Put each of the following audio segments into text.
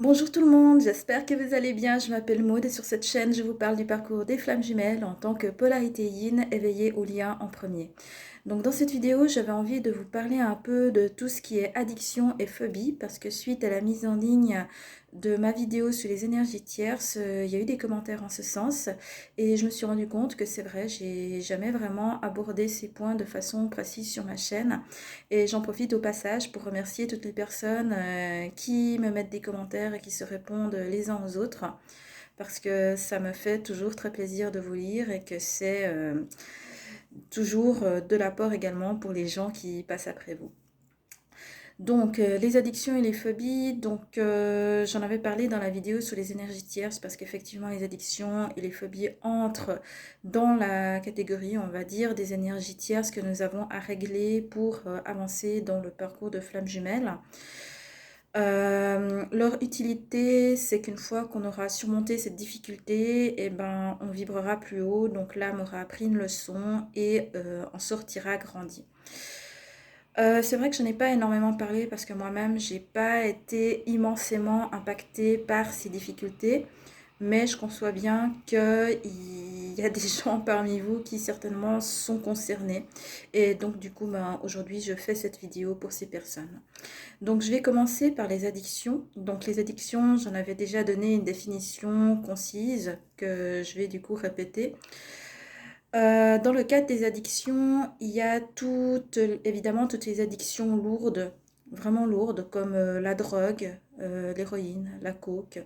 Bonjour tout le monde, j'espère que vous allez bien. Je m'appelle Maud et sur cette chaîne, je vous parle du parcours des flammes jumelles en tant que polarité yin éveillée au lien en premier. Donc dans cette vidéo, j'avais envie de vous parler un peu de tout ce qui est addiction et phobie parce que suite à la mise en ligne de ma vidéo sur les énergies tierces, il y a eu des commentaires en ce sens et je me suis rendu compte que c'est vrai, j'ai jamais vraiment abordé ces points de façon précise sur ma chaîne et j'en profite au passage pour remercier toutes les personnes qui me mettent des commentaires et qui se répondent les uns aux autres parce que ça me fait toujours très plaisir de vous lire et que c'est toujours de l'apport également pour les gens qui passent après vous. Donc, les addictions et les phobies, donc j'en avais parlé dans la vidéo sur les énergies tierces parce qu'effectivement les addictions et les phobies entrent dans la catégorie, on va dire, des énergies tierces que nous avons à régler pour avancer dans le parcours de flammes jumelles. Leur utilité, c'est qu'une fois qu'on aura surmonté cette difficulté, eh ben, on vibrera plus haut, donc l'âme aura appris une leçon et en sortira grandi. C'est vrai que je n'ai pas énormément parlé parce que moi-même, j'ai pas été immensément impactée par ces difficultés, mais je conçois bien qu'il y a des gens parmi vous qui certainement sont concernés. Et donc, du coup, ben, aujourd'hui, je fais cette vidéo pour ces personnes. Donc, je vais commencer par les addictions. Donc, les addictions, j'en avais déjà donné une définition concise que je vais du coup répéter. Dans le cadre des addictions, il y a évidemment toutes les addictions lourdes, vraiment lourdes, comme la drogue, l'héroïne, la coke,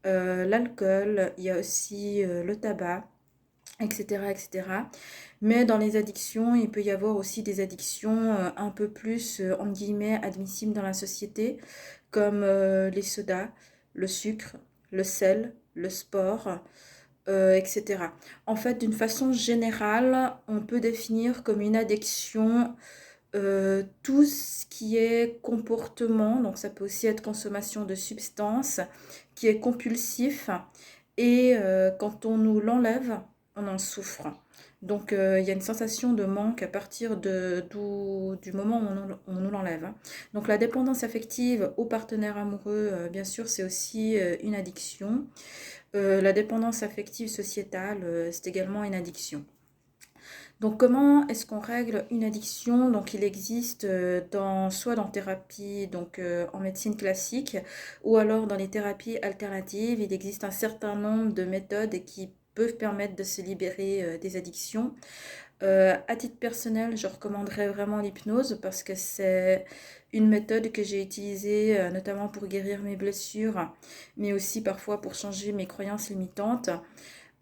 l'alcool, il y a aussi le tabac, etc., etc. Mais dans les addictions, il peut y avoir aussi des addictions un peu plus, entre guillemets, admissibles dans la société, comme les sodas, le sucre, le sel, le sport, etc. En fait, d'une façon générale, on peut définir comme une addiction tout ce qui est comportement, donc ça peut aussi être consommation de substances, qui est compulsif et quand on nous l'enlève, on en souffre. Donc il y a une sensation de manque à partir du moment où on nous l'enlève. Donc la dépendance affective au partenaire amoureux, bien sûr, c'est aussi une addiction. La dépendance affective sociétale, c'est également une addiction. Donc comment est-ce qu'on règle une addiction? Donc il existe soit dans thérapie, donc en médecine classique, ou alors dans les thérapies alternatives, il existe un certain nombre de méthodes qui peuvent permettre de se libérer des addictions. À titre personnel, je recommanderais vraiment l'hypnose parce que c'est une méthode que j'ai utilisée notamment pour guérir mes blessures, mais aussi parfois pour changer mes croyances limitantes.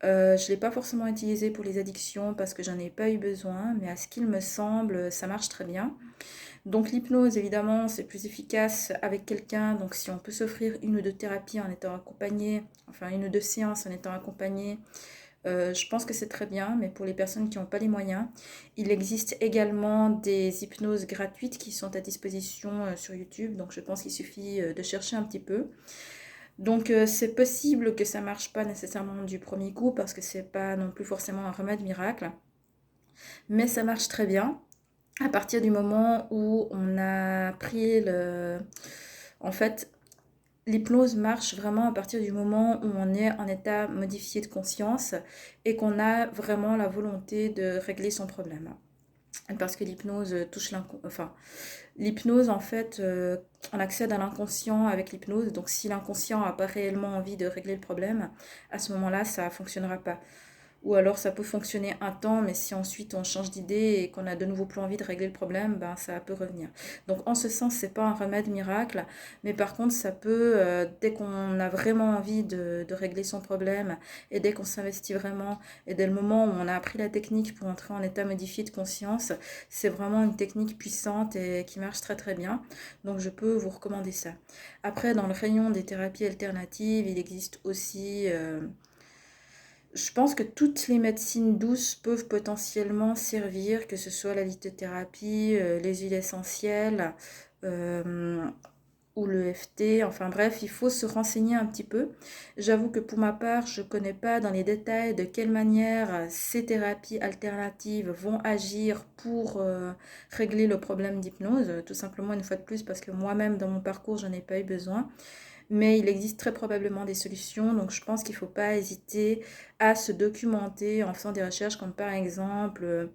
Je ne l'ai pas forcément utilisé pour les addictions parce que j'en ai pas eu besoin, mais à ce qu'il me semble, ça marche très bien. Donc l'hypnose, évidemment, c'est plus efficace avec quelqu'un. Donc si on peut s'offrir une ou deux thérapies en étant accompagné, enfin une ou deux séances en étant accompagné, je pense que c'est très bien, mais pour les personnes qui n'ont pas les moyens, il existe également des hypnoses gratuites qui sont à disposition sur YouTube. Donc je pense qu'il suffit de chercher un petit peu. Donc c'est possible que ça marche pas nécessairement du premier coup parce que c'est pas non plus forcément un remède miracle, mais ça marche très bien à partir du moment où on a pris le... En fait, l'hypnose marche vraiment à partir du moment où on est en état modifié de conscience et qu'on a vraiment la volonté de régler son problème. Parce que l'hypnose touche l'inconscient. Enfin, l'hypnose, en fait, on accède à l'inconscient avec l'hypnose. Donc, si l'inconscient n'a pas réellement envie de régler le problème, à ce moment-là, ça ne fonctionnera pas. Ou alors ça peut fonctionner un temps, mais si ensuite on change d'idée et qu'on a de nouveau plus envie de régler le problème, ben ça peut revenir. Donc en ce sens, c'est pas un remède miracle, mais par contre ça peut, dès qu'on a vraiment envie de régler son problème et dès qu'on s'investit vraiment et dès le moment où on a appris la technique pour entrer en état modifié de conscience, c'est vraiment une technique puissante et qui marche très très bien. Donc je peux vous recommander ça. Après, dans le rayon des thérapies alternatives, il existe aussi... je pense que toutes les médecines douces peuvent potentiellement servir, que ce soit la lithothérapie, les huiles essentielles euh, ou le FT. Enfin bref, il faut se renseigner un petit peu. J'avoue que pour ma part, je ne connais pas dans les détails de quelle manière ces thérapies alternatives vont agir pour régler le problème d'hypnose. Tout simplement une fois de plus parce que moi-même dans mon parcours, je n'en ai pas eu besoin. mais il existe très probablement des solutions. Donc je pense qu'il ne faut pas hésiter à se documenter en faisant des recherches comme par exemple,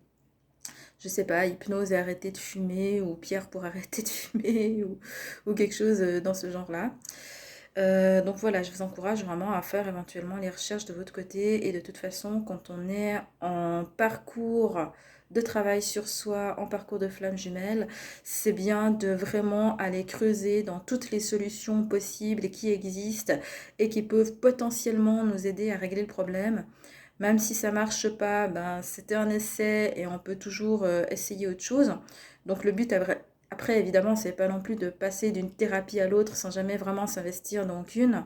je sais pas, hypnose et arrêter de fumer, ou pierre pour arrêter de fumer, ou quelque chose dans ce genre-là. Donc voilà, je vous encourage vraiment à faire éventuellement les recherches de votre côté. Et de toute façon, quand on est en parcours de travail sur soi, en parcours de flamme jumelle, c'est bien de vraiment aller creuser dans toutes les solutions possibles et qui existent et qui peuvent potentiellement nous aider à régler le problème. Même si ça marche pas, ben, c'était un essai et on peut toujours essayer autre chose. Donc le but après, évidemment, c'est pas non plus de passer d'une thérapie à l'autre sans jamais vraiment s'investir dans une.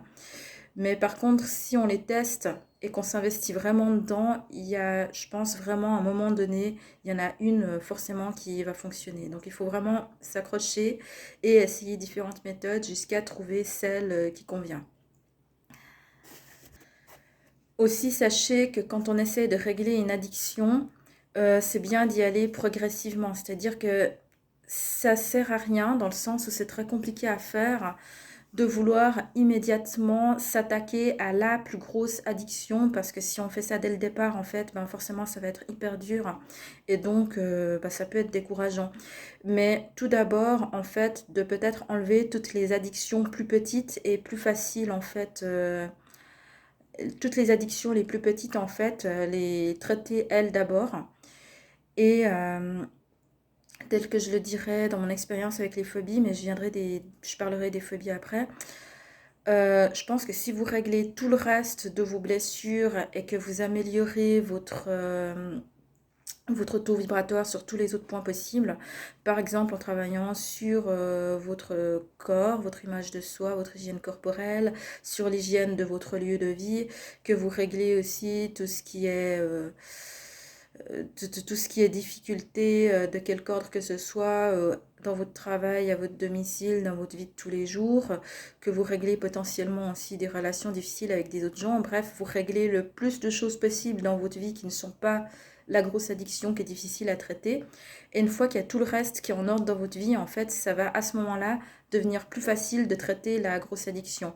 Mais par contre, si on les teste et qu'on s'investit vraiment dedans, il y a, je pense vraiment, à un moment donné, il y en a une forcément qui va fonctionner. Donc il faut vraiment s'accrocher et essayer différentes méthodes jusqu'à trouver celle qui convient. Aussi, sachez que quand on essaie de régler une addiction, c'est bien d'y aller progressivement. C'est-à-dire que ça sert à rien dans le sens où c'est très compliqué à faire de vouloir immédiatement s'attaquer à la plus grosse addiction, parce que si on fait ça dès le départ, en fait, ben forcément ça va être hyper dur et donc ben, ça peut être décourageant. Mais tout d'abord, en fait, de peut-être enlever toutes les addictions plus petites et plus faciles, en fait, toutes les addictions les plus petites, en fait, les traiter elles d'abord. Et tel que je le dirais dans mon expérience avec les phobies, mais je parlerai des phobies après. Je pense que si vous réglez tout le reste de vos blessures et que vous améliorez votre taux vibratoire sur tous les autres points possibles, par exemple en travaillant sur votre corps, votre image de soi, votre hygiène corporelle, sur l'hygiène de votre lieu de vie, que vous réglez aussi tout ce qui est tout ce qui est difficulté de quelque ordre que ce soit dans votre travail, à votre domicile, dans votre vie de tous les jours, que vous réglez potentiellement aussi des relations difficiles avec des autres gens. Bref, vous réglez le plus de choses possibles dans votre vie qui ne sont pas la grosse addiction qui est difficile à traiter. Et une fois qu'il y a tout le reste qui est en ordre dans votre vie, en fait, ça va à ce moment-là devenir plus facile de traiter la grosse addiction.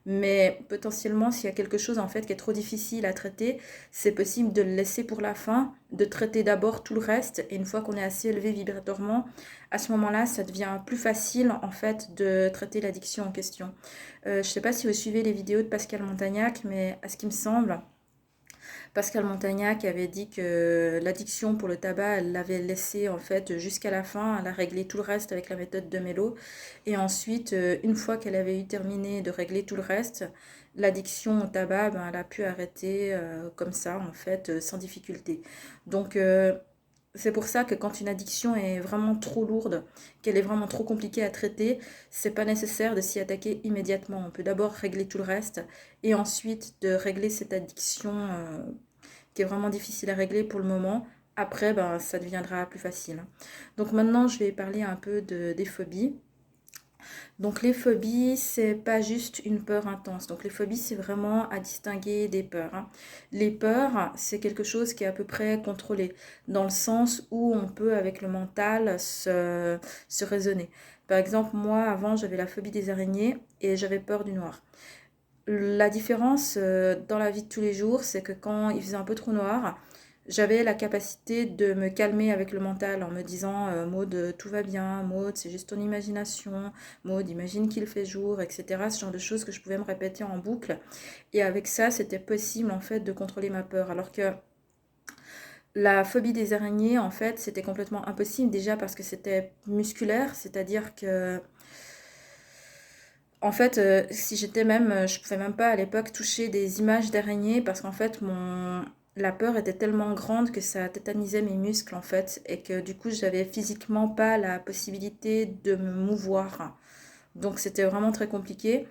Mais potentiellement, s'il y a quelque chose en fait qui est trop difficile à traiter, c'est possible de le laisser pour la fin, de traiter d'abord tout le reste. Et une fois qu'on est assez élevé vibratoirement, à ce moment-là, ça devient plus facile en fait de traiter l'addiction en question. Je ne sais pas si vous suivez les vidéos de Pascal Montagnac, mais à ce qui me semble, Pascal Montagnac avait dit que l'addiction pour le tabac, elle l'avait laissé en fait jusqu'à la fin. Elle a réglé tout le reste avec la méthode de Mello. Et ensuite, une fois qu'elle avait eu terminé de régler tout le reste, l'addiction au tabac, ben, elle a pu arrêter comme ça en fait, sans difficulté. Donc, c'est pour ça que quand une addiction est vraiment trop lourde, qu'elle est vraiment trop compliquée à traiter, c'est pas nécessaire de s'y attaquer immédiatement. On peut d'abord régler tout le reste et ensuite de régler cette addiction qui est vraiment difficile à régler pour le moment. Après, ben, ça deviendra plus facile. Donc maintenant, je vais parler un peu des phobies. Donc les phobies, c'est pas juste une peur intense. Donc les phobies, c'est vraiment à distinguer des peurs, hein. Les peurs, c'est quelque chose qui est à peu près contrôlé, dans le sens où on peut, avec le mental, se raisonner. Par exemple, moi, avant, j'avais la phobie des araignées et j'avais peur du noir. La différence dans la vie de tous les jours, c'est que quand il faisait un peu trop noir, j'avais la capacité de me calmer avec le mental en me disant Maud, tout va bien, Maud, c'est juste ton imagination, Maud, imagine qu'il fait jour, etc. Ce genre de choses que je pouvais me répéter en boucle. Et avec ça, c'était possible en fait de contrôler ma peur. Alors que la phobie des araignées, en fait, c'était complètement impossible déjà parce que c'était musculaire, c'est-à-dire que en fait, si j'étais même, je pouvais même pas à l'époque toucher des images d'araignées parce qu'en fait, la peur était tellement grande que ça tétanisait mes muscles en fait et que du coup, j'avais physiquement pas la possibilité de me mouvoir. Donc c'était vraiment très compliqué.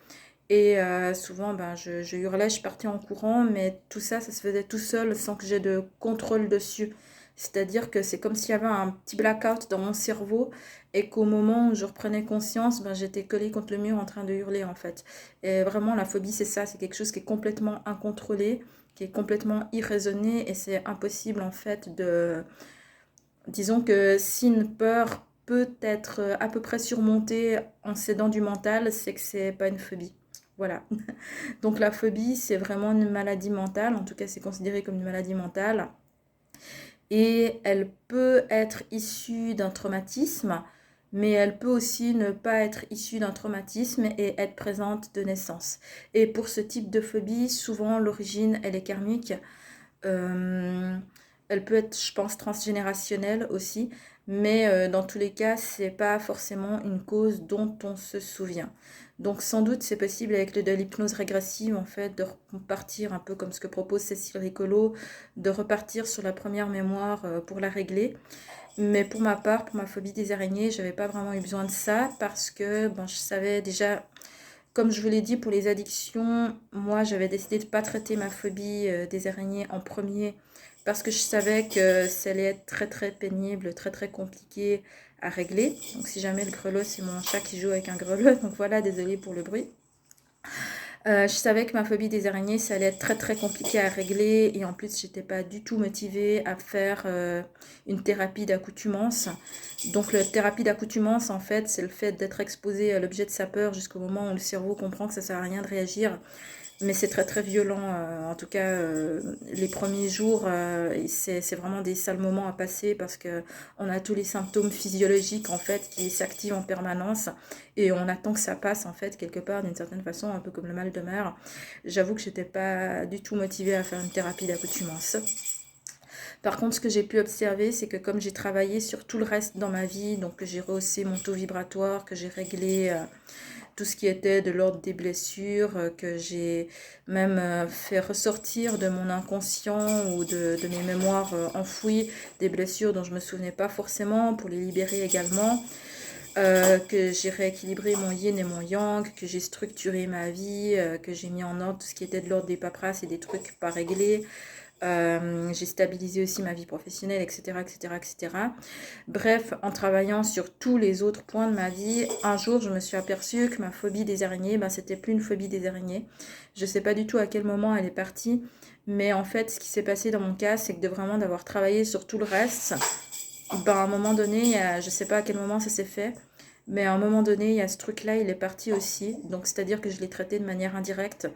Et souvent, ben, je hurlais, je partais en courant, mais tout ça, ça se faisait tout seul sans que j'ai de contrôle dessus. C'est-à-dire que c'est comme s'il y avait un petit blackout dans mon cerveau et qu'au moment où je reprenais conscience, ben, j'étais collée contre le mur en train de hurler en fait. Et vraiment, la phobie, c'est ça, c'est quelque chose qui est complètement incontrôlé, qui est complètement irraisonné et c'est impossible en fait de... Disons que si une peur peut être à peu près surmontée en s'aidant du mental, c'est que c'est pas une phobie. Voilà. Donc la phobie, c'est vraiment une maladie mentale. En tout cas, c'est considéré comme une maladie mentale. Et elle peut être issue d'un traumatisme, mais elle peut aussi ne pas être issue d'un traumatisme et être présente de naissance. Et pour ce type de phobie, souvent l'origine, elle est karmique. Euh, Elle peut être, je pense, transgénérationnelle aussi, mais dans tous les cas, c'est pas forcément une cause dont on se souvient. Donc sans doute c'est possible avec de l'hypnose régressive en fait de repartir un peu comme ce que propose Cécile Ricolo, de repartir sur la première mémoire pour la régler. Mais pour ma part, pour ma phobie des araignées, j'avais pas vraiment eu besoin de ça parce que bon, je savais déjà, comme je vous l'ai dit pour les addictions, moi j'avais décidé de ne pas traiter ma phobie des araignées en premier parce que je savais que ça allait être très très pénible, très très compliqué à régler. Donc si jamais le grelot, c'est mon chat qui joue avec un grelot, donc voilà, désolée pour le bruit. Je savais que ma phobie des araignées, ça allait être très très compliqué à régler et en plus, j'étais pas du tout motivée à faire une thérapie d'accoutumance. Donc, la thérapie d'accoutumance, en fait, c'est le fait d'être exposé à l'objet de sa peur jusqu'au moment où le cerveau comprend que ça sert à rien de réagir. Mais c'est très très violent, en tout cas les premiers jours, c'est vraiment des sales moments à passer parce que on a tous les symptômes physiologiques en fait qui s'activent en permanence et on attend que ça passe en fait quelque part d'une certaine façon, un peu comme le mal de mer. J'avoue que j'étais pas du tout motivée à faire une thérapie d'accoutumance. Par contre, ce que j'ai pu observer, c'est que comme j'ai travaillé sur tout le reste dans ma vie, donc que j'ai rehaussé mon taux vibratoire, que j'ai réglé tout ce qui était de l'ordre des blessures, que j'ai même fait ressortir de mon inconscient ou de mes mémoires enfouies, des blessures dont je ne me souvenais pas forcément, pour les libérer également. Que j'ai rééquilibré mon yin et mon yang, que j'ai structuré ma vie, que j'ai mis en ordre tout ce qui était de l'ordre des paperasses et des trucs pas réglés. J'ai stabilisé aussi ma vie professionnelle, etc., etc., etc. Bref, en travaillant sur tous les autres points de ma vie, un jour, je me suis aperçue que ma phobie des araignées, ben, c'était plus une phobie des araignées. Je ne sais pas du tout à quel moment elle est partie, mais en fait, ce qui s'est passé dans mon cas, c'est que d'avoir travaillé sur tout le reste, ben, à un moment donné, je ne sais pas à quel moment ça s'est fait, mais à un moment donné, il y a ce truc-là, il est parti aussi. Donc, c'est-à-dire que je l'ai traité de manière indirecte,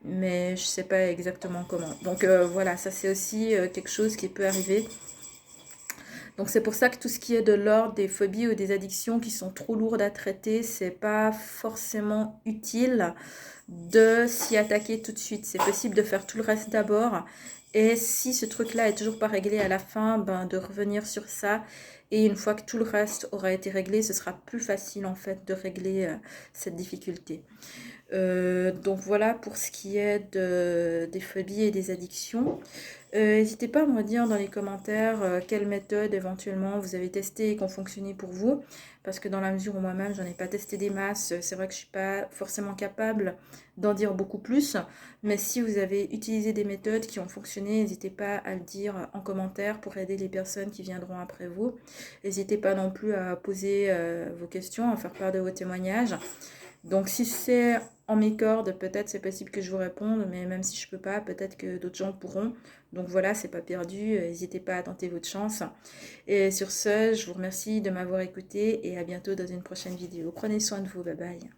mais je ne sais pas exactement comment. Donc, voilà, ça c'est aussi quelque chose qui peut arriver. Donc c'est pour ça que tout ce qui est de l'ordre des phobies ou des addictions qui sont trop lourdes à traiter, c'est pas forcément utile de s'y attaquer tout de suite. C'est possible de faire tout le reste d'abord. Et si ce truc-là est toujours pas réglé à la fin, ben de revenir sur ça. Et une fois que tout le reste aura été réglé, ce sera plus facile en fait de régler cette difficulté. Donc voilà pour ce qui est des phobies et des addictions. N'hésitez pas à me dire dans les commentaires quelles méthodes éventuellement vous avez testées et qui ont fonctionné pour vous. Parce que dans la mesure où moi-même j'en ai pas testé des masses, c'est vrai que je suis pas forcément capable d'en dire beaucoup plus. Mais si vous avez utilisé des méthodes qui ont fonctionné, n'hésitez pas à le dire en commentaire pour aider les personnes qui viendront après vous. N'hésitez pas non plus à poser vos questions, à faire part de vos témoignages. Donc si c'est en mes cordes, peut-être c'est possible que je vous réponde, mais même si je peux pas, peut-être que d'autres gens pourront. Donc voilà, c'est pas perdu, n'hésitez pas à tenter votre chance. Et sur ce, je vous remercie de m'avoir écouté et à bientôt dans une prochaine vidéo. Prenez soin de vous, bye bye.